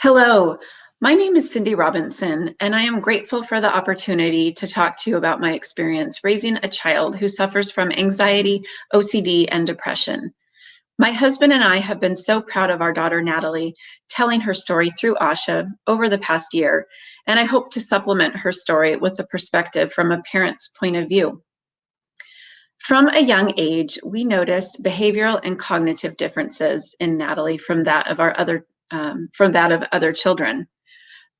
Hello, my name is Cindy Robinson, and I am grateful for the opportunity to talk to you about my experience raising a child who suffers from anxiety, OCD, and depression. My husband and I have been so proud of our daughter Natalie, telling her story through Asha over the past year, and I hope to supplement her story with the perspective from a parent's point of view. From a young age, we noticed behavioral and cognitive differences in Natalie from that of other children.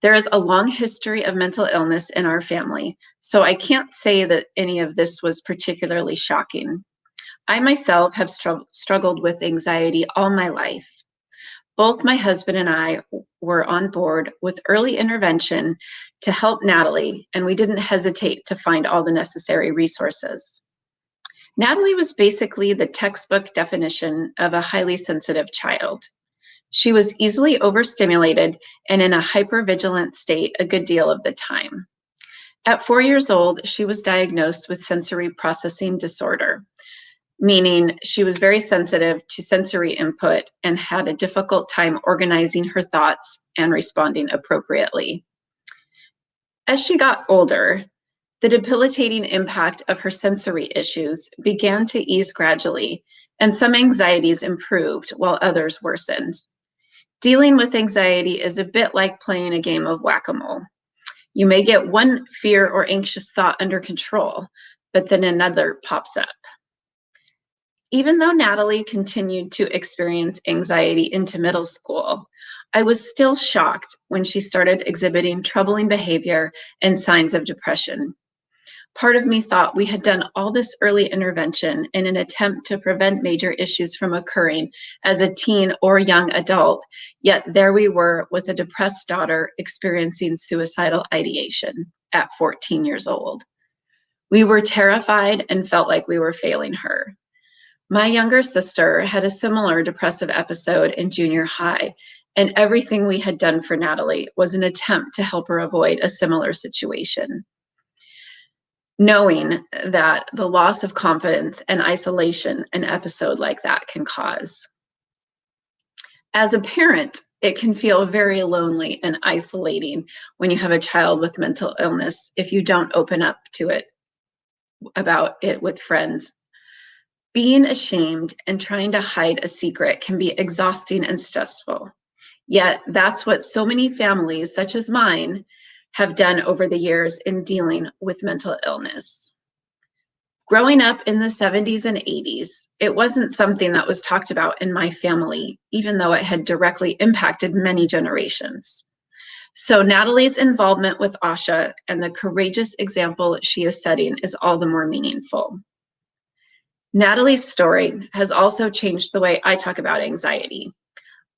There is a long history of mental illness in our family, so I can't say that any of this was particularly shocking. I myself have struggled with anxiety all my life. Both my husband and I were on board with early intervention to help Natalie, and we didn't hesitate to find all the necessary resources. Natalie was basically the textbook definition of a highly sensitive child. She was easily overstimulated and in a hypervigilant state a good deal of the time. At 4 years old, she was diagnosed with sensory processing disorder, meaning she was very sensitive to sensory input and had a difficult time organizing her thoughts and responding appropriately. As she got older, the debilitating impact of her sensory issues began to ease gradually, and some anxieties improved while others worsened. Dealing with anxiety is a bit like playing a game of whack-a-mole. You may get one fear or anxious thought under control, but then another pops up. Even though Natalie continued to experience anxiety into middle school, I was still shocked when she started exhibiting troubling behavior and signs of depression. Part of me thought we had done all this early intervention in an attempt to prevent major issues from occurring as a teen or young adult, yet there we were with a depressed daughter experiencing suicidal ideation at 14 years old. We were terrified and felt like we were failing her. My younger sister had a similar depressive episode in junior high, and everything we had done for Natalie was an attempt to help her avoid a similar situation. Knowing that the loss of confidence and isolation an episode like that can cause. As a parent, it can feel very lonely and isolating when you have a child with mental illness if you don't open up to it about it with friends. Being ashamed and trying to hide a secret can be exhausting and stressful. Yet that's what so many families, such as mine, have done over the years in dealing with mental illness. Growing up in the 70s and 80s, it wasn't something that was talked about in my family, even though it had directly impacted many generations. So Natalie's involvement with Asha and the courageous example she is setting is all the more meaningful. Natalie's story has also changed the way I talk about anxiety.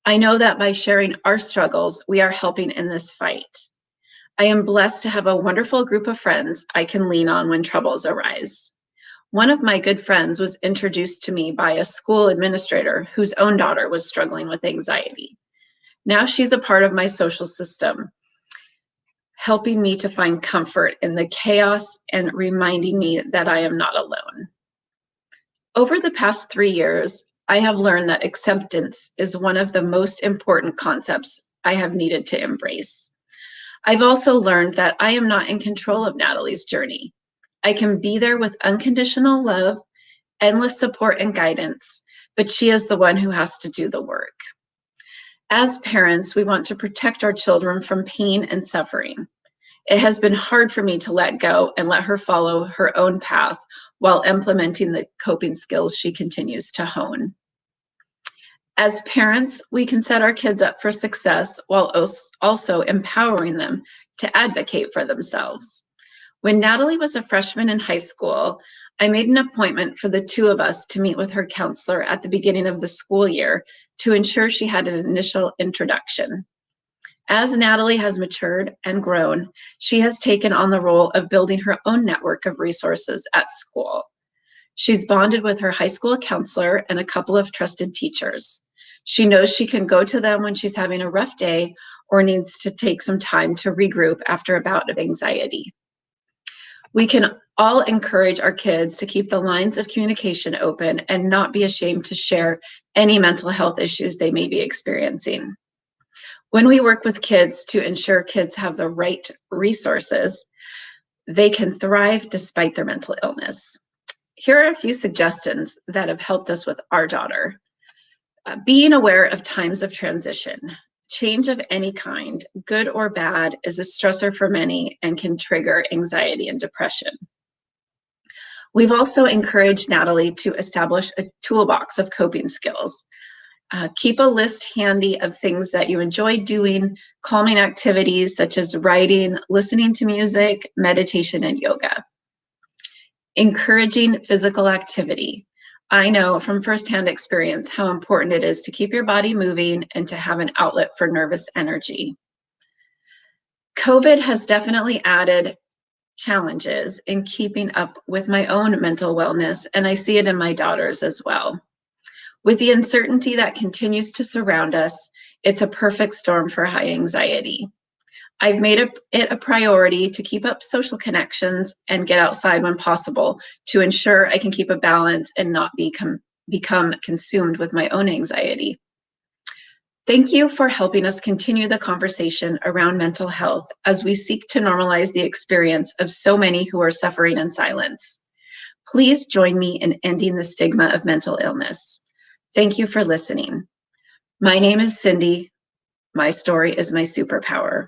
I know that by sharing our struggles, we are helping in this fight. I am blessed to have a wonderful group of friends I can lean on when troubles arise. One of my good friends was introduced to me by a school administrator whose own daughter was struggling with anxiety. Now she's a part of my social system, helping me to find comfort in the chaos and reminding me that I am not alone. Over the past 3 years, I have learned that acceptance is one of the most important concepts I have needed to embrace. I've also learned that I am not in control of Natalie's journey. I can be there with unconditional love, endless support and guidance, but she is the one who has to do the work. As parents, we want to protect our children from pain and suffering. It has been hard for me to let go and let her follow her own path while implementing the coping skills she continues to hone. As parents, we can set our kids up for success while also empowering them to advocate for themselves. When Natalie was a freshman in high school, I made an appointment for the two of us to meet with her counselor at the beginning of the school year to ensure she had an initial introduction. As Natalie has matured and grown, she has taken on the role of building her own network of resources at school. She's bonded with her high school counselor and a couple of trusted teachers. She knows she can go to them when she's having a rough day or needs to take some time to regroup after a bout of anxiety. We can all encourage our kids to keep the lines of communication open and not be ashamed to share any mental health issues they may be experiencing. When we work with kids to ensure kids have the right resources, they can thrive despite their mental illness. Here are a few suggestions that have helped us with our daughter. Being aware of times of transition. Change of any kind, good or bad, is a stressor for many and can trigger anxiety and depression. We've also encouraged Natalie to establish a toolbox of coping skills. Keep a list handy of things that you enjoy doing, calming activities such as writing, listening to music, meditation, and yoga. Encouraging physical activity. I know from firsthand experience how important it is to keep your body moving and to have an outlet for nervous energy. COVID has definitely added challenges in keeping up with my own mental wellness, and I see it in my daughters as well. With the uncertainty that continues to surround us, it's a perfect storm for high anxiety. I've made it a priority to keep up social connections and get outside when possible to ensure I can keep a balance and not become consumed with my own anxiety. Thank you for helping us continue the conversation around mental health as we seek to normalize the experience of so many who are suffering in silence. Please join me in ending the stigma of mental illness. Thank you for listening. My name is Cindy. My story is my superpower.